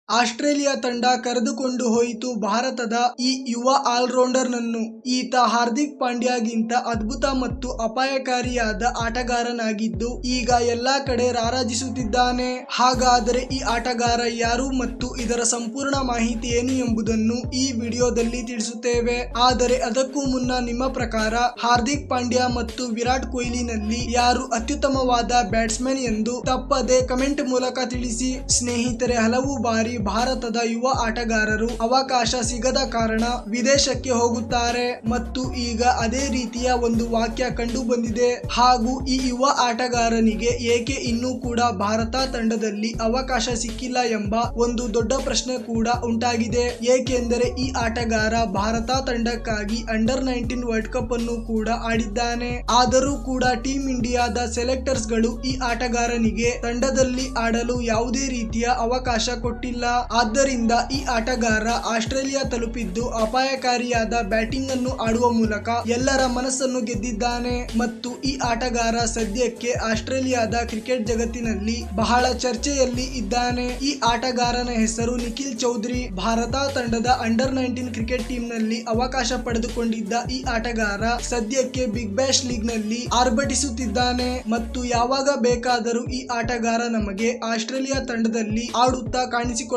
Australia ತಂಡ ಕರೆದುಕೊಂಡು ಹೋಯಿತು ಭಾರತದ ಈ ಯುವ ಆಲ್ರೌಂಡರ್ನನ್ನು. ಈತ ಹಾರ್ದಿಕ್ ಪಾಂಡ್ಯಗಿಂತ ಅದ್ಭುತ ಮತ್ತು ಅಪಾಯಕಾರಿಯಾದ ಆಟಗಾರನಾಗಿದ್ದು ಈಗ ಎಲ್ಲಾ ಕಡೆ ರಾರಾಜಿಸುತ್ತಿದ್ದಾನೆ. ಹಾಗಾದರೆ ಈ ಆಟಗಾರ ಯಾರು ಮತ್ತು ಇದರ ಸಂಪೂರ್ಣ ಮಾಹಿತಿ ಏನು ಎಂಬುದನ್ನು ಈ ವಿಡಿಯೋದಲ್ಲಿ ತಿಳಿಸುತ್ತೇವೆ. ಆದರೆ ಅದಕ್ಕೂ ಮುನ್ನ ನಿಮ್ಮ ಪ್ರಕಾರ ಹಾರ್ದಿಕ್ ಪಾಂಡ್ಯ ಮತ್ತು ವಿರಾಟ್ ಕೊಹ್ಲಿನಲ್ಲಿ ಯಾರು ಅತ್ಯುತ್ತಮವಾದ ಬ್ಯಾಟ್ಸ್ಮನ್ ಎಂದು ತಪ್ಪದೆ ಕಮೆಂಟ್ ಮೂಲಕ ತಿಳಿಸಿ. ಸ್ನೇಹಿತರೆ, ಹಲವು ಬಾರಿ ಭಾರತದ ಯುವ ಆಟಗಾರರು ಅವಕಾಶ ಸಿಗದ ಕಾರಣ ವಿದೇಶಕ್ಕೆ ಹೋಗುತ್ತಾರೆ ಮತ್ತು ಈಗ ಅದೇ ರೀತಿಯ ಒಂದು ವಾಕ್ಯ ಕಂಡು ಬಂದಿದೆ. ಹಾಗೂ ಈ ಯುವ ಆಟಗಾರನಿಗೆ ಏಕೆ ಇನ್ನೂ ಕೂಡ ಭಾರತ ತಂಡದಲ್ಲಿ ಅವಕಾಶ ಸಿಕ್ಕಿಲ್ಲ ಎಂಬ ಒಂದು ದೊಡ್ಡ ಪ್ರಶ್ನೆ ಕೂಡ ಉಂಟಾಗಿದೆ. ಏಕೆಂದರೆ ಈ ಆಟಗಾರ ಭಾರತ ತಂಡಕ್ಕಾಗಿ ಅಂಡರ್-19 ವರ್ಲ್ಡ್ ಕಪ್ ಅನ್ನು ಕೂಡ ಆಡಿದ್ದಾನೆ. ಆದರೂ ಕೂಡ ಟೀಮ್ ಇಂಡಿಯಾದ ಸೆಲೆಕ್ಟರ್ಸ್ ಗಳು ಈ ಆಟಗಾರನಿಗೆ ತಂಡದಲ್ಲಿ ಆಡಲು ಯಾವುದೇ ರೀತಿಯ ಅವಕಾಶ ಕೊಟ್ಟಿಲ್ಲ. ಆದ್ದರಿಂದ ಈ ಆಟಗಾರ ಆಸ್ಟ್ರೇಲಿಯಾ ತಲುಪಿದ್ದು ಅಪಾಯಕಾರಿಯಾದ ಬ್ಯಾಟಿಂಗ್ ಅನ್ನು ಆಡುವ ಮೂಲಕ ಎಲ್ಲರ ಮನಸ್ಸನ್ನು ಗೆದ್ದಿದ್ದಾನೆ ಮತ್ತು ಈ ಆಟಗಾರ ಸದ್ಯಕ್ಕೆ ಆಸ್ಟ್ರೇಲಿಯಾದ ಕ್ರಿಕೆಟ್ ಜಗತ್ತಿನಲ್ಲಿ ಬಹಳ ಚರ್ಚೆಯಲ್ಲಿ ಇದ್ದಾನೆ. ಈ ಆಟಗಾರನ ಹೆಸರು ನಿಖಿಲ್ ಚೌಧರಿ. ಭಾರತ ತಂಡದ ಅಂಡರ್-19 ಕ್ರಿಕೆಟ್ ಟೀಮ್ ನಲ್ಲಿ ಅವಕಾಶ ಪಡೆದುಕೊಂಡಿದ್ದ ಈ ಆಟಗಾರ ಸದ್ಯಕ್ಕೆ ಬಿಗ್ ಬ್ಯಾಶ್ ಲೀಗ್ ನಲ್ಲಿ ಆರ್ಭಟಿಸುತ್ತಿದ್ದಾನೆ ಮತ್ತು ಯಾವಾಗ ಬೇಕಾದರೂ ಈ ಆಟಗಾರ ನಮಗೆ ಆಸ್ಟ್ರೇಲಿಯಾ ತಂಡದಲ್ಲಿ ಆಡುತ್ತಾ ಕಾಣಿಸಿಕೊಳ್ಳಬಹುದು.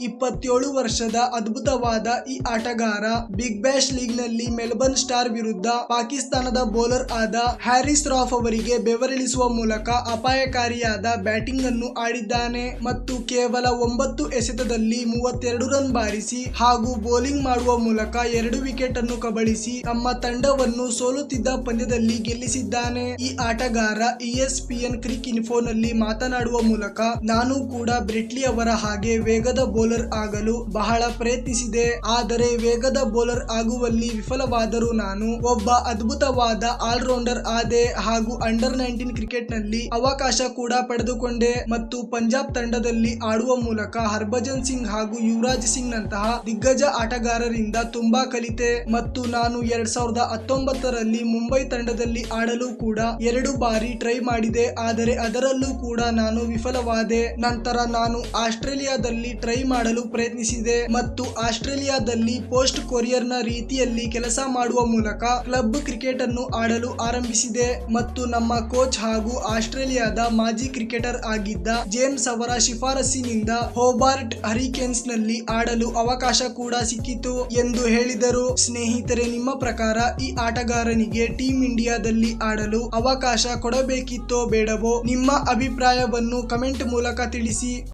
27 ವರ್ಷದ ಅದ್ಭುತವಾದ ಈ ಆಟಗಾರ ಬಿಗ್ ಬ್ಯಾಶ್ ಲೀಗ್ ನಲ್ಲಿ ಮೆಲ್ಬರ್ನ್ ಸ್ಟಾರ್ ವಿರುದ್ಧ ಪಾಕಿಸ್ತಾನದ ಬೌಲರ್ ಆದ ಹ್ಯಾರಿಸ್ ರಾಫ್ ಅವರಿಗೆ ಬೆವರಿಳಿಸುವ ಮೂಲಕ ಅಪಾಯಕಾರಿಯಾದ ಬ್ಯಾಟಿಂಗ್ ಅನ್ನು ಆಡಿದ್ದಾನೆ ಮತ್ತು ಕೇವಲ 9 ಎಸೆತದಲ್ಲಿ 32 ರನ್ ಬಾರಿಸಿ ಹಾಗೂ ಬೌಲಿಂಗ್ ಮಾಡುವ ಮೂಲಕ 2 ವಿಕೆಟ್ ಅನ್ನು ಕಬಳಿಸಿ ತಮ್ಮ ತಂಡವನ್ನು ಸೋಲುತ್ತಿದ್ದ ಪಂದ್ಯದಲ್ಲಿ ಗೆಲ್ಲಿಸಿದ್ದಾನೆ. ಈ ಆಟಗಾರ ESPN ಕ್ರಿಕ್ ಇನ್ಫೋ ನಲ್ಲಿ ಮಾತನಾಡುವ ಮೂಲಕ ನಾನು ಕೂಡ ಬ್ರೆಟ್ಲಿ ಅವರ ಹಾಗೆ ವೇಗದ ಬೌಲರ್ ಆಗಲು ಬಹಳ ಪ್ರಯತ್ನಿಸಿದೆ, ಆದರೆ ವೇಗದ ಬೌಲರ್ ಆಗುವಲ್ಲಿ ವಿಫಲವಾದರೂ ನಾನು ಒಬ್ಬ ಅದ್ಭುತವಾದ ಆಲ್ರೌಂಡರ್ ಆದೆ ಹಾಗೂ ಅಂಡರ್-19 ಕ್ರಿಕೆಟ್ ನಲ್ಲಿ ಅವಕಾಶ ಕೂಡ ಪಡೆದುಕೊಂಡೆ ಮತ್ತು ಪಂಜಾಬ್ ತಂಡದಲ್ಲಿ ಆಡುವ ಮೂಲಕ ಹರ್ಭಜನ್ ಸಿಂಗ್ ಹಾಗೂ ಯುವರಾಜ್ ಸಿಂಗ್ ನಂತಹ ದಿಗ್ಗಜ ಆಟಗಾರರಿಂದ ತುಂಬಾ ಕಲಿತೆ ಮತ್ತು ನಾನು 2019 ರಲ್ಲಿ ಮುಂಬೈ ತಂಡದಲ್ಲಿ ಆಡಲು ಕೂಡ 2 ಬಾರಿ ಟ್ರೈ ಮಾಡಿದೆ, ಆದರೆ ಅದರಲ್ಲೂ ಕೂಡ ನಾನು ವಿಫಲವಾದೆ. ನಂತರ ನಾನು ಆಸ್ಟ್ರೇಲಿಯಾದಲ್ಲಿ ಟ್ರೈ ಮಾಡಲು ಪ್ರಯತ್ನಿಸಿದೆ ಮತ್ತು ಆಸ್ಟ್ರೇಲಿಯಾದಲ್ಲಿ ಪೋಸ್ಟ್ ಕೊರಿಯರ್ ನ ರೀತಿಯಲ್ಲಿ ಕೆಲಸ ಮಾಡುವ ಮೂಲಕ ಕ್ಲಬ್ ಕ್ರಿಕೆಟ್ ಅನ್ನು ಆಡಲು ಆರಂಭಿಸಿದೆ ಮತ್ತು ನಮ್ಮ ಕೋಚ್ ಹಾಗೂ ಆಸ್ಟ್ರೇಲಿಯಾದ ಮಾಜಿ ಕ್ರಿಕೆಟರ್ ಆಗಿದ್ದ ಜೇಮ್ಸ್ ಅವರ ಶಿಫಾರಸ್ಸಿನಿಂದ ಹೋಬಾರ್ಟ್ ಹರಿಕೇನ್ಸ್ ನಲ್ಲಿ ಆಡಲು ಅವಕಾಶ ಕೂಡ ಸಿಕ್ಕಿತು ಎಂದು ಹೇಳಿದರು. ಸ್ನೇಹಿತರೆ, ನಿಮ್ಮ ಪ್ರಕಾರ ಈ ಆಟಗಾರನಿಗೆ ಟೀಮ್ ಇಂಡಿಯಾದಲ್ಲಿ ಆಡಲು ಅವಕಾಶ ಕೊಡಬೇಕಿತ್ತೋ ಬೇಡವೋ? ನಿಮ್ಮ ಅಭಿಪ್ರಾಯವನ್ನು ಕಮೆಂಟ್ ಮೂಲಕ ತಿಳಿಸಿ.